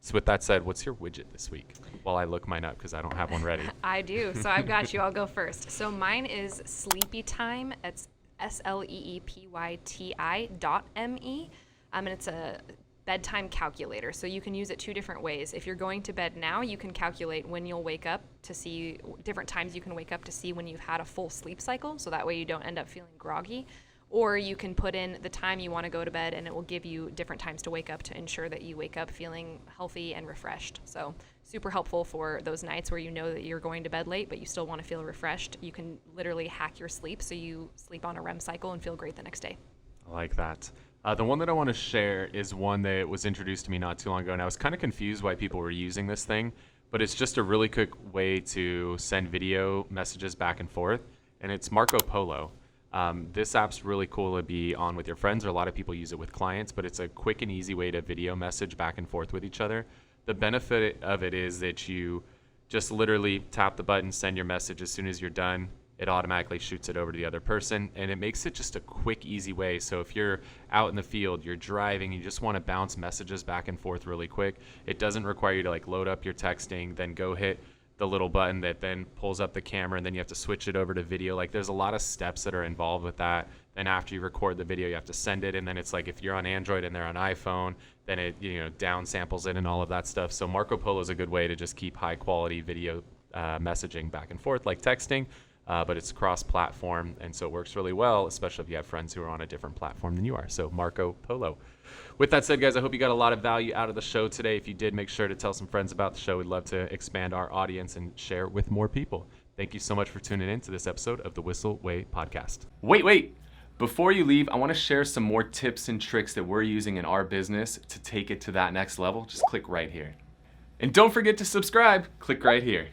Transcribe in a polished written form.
So with that said, what's your widget this week? While I look mine up because I don't have one ready. I do. So I've got you. I'll go first. So mine is SleepyTime. It's SleepyTime.me. And it's a bedtime calculator. So you can use it two different ways. If you're going to bed now, you can calculate when you'll wake up to see different times you can wake up to see when you've had a full sleep cycle. So that way you don't end up feeling groggy. Or you can put in the time you want to go to bed, and it will give you different times to wake up to ensure that you wake up feeling healthy and refreshed. So super helpful for those nights where you know that you're going to bed late, but you still want to feel refreshed. You can literally hack your sleep so you sleep on a REM cycle and feel great the next day. I like that. The one that I want to share is one that was introduced to me not too long ago, and I was kind of confused why people were using this thing, but it's just a really quick way to send video messages back and forth, and it's Marco Polo. This app's really cool to be on with your friends, or a lot of people use it with clients, but it's a quick and easy way to video message back and forth with each other. The benefit of it is that you just literally tap the button, send your message. As soon as you're done, it automatically shoots it over to the other person, and it makes it just a quick, easy way. So if you're out in the field, you're driving, you just want to bounce messages back and forth really quick, it doesn't require you to like load up your texting, then go hit the little button that then pulls up the camera, and then you have to switch it over to video. Like there's a lot of steps that are involved with that. Then after you record the video, you have to send it, and then it's like if you're on Android and they're on iPhone, then it down samples it and all of that stuff. So Marco Polo is a good way to just keep high quality video messaging back and forth like texting, but it's cross-platform, and so it works really well, especially if you have friends who are on a different platform than you are. So Marco Polo. With that said, guys, I hope you got a lot of value out of the show today. If you did, make sure to tell some friends about the show. We'd love to expand our audience and share with more people. Thank you so much for tuning in to this episode of the Whissel Way podcast. Wait. Before you leave, I want to share some more tips and tricks that we're using in our business to take it to that next level. Just click right here. And don't forget to subscribe. Click right here.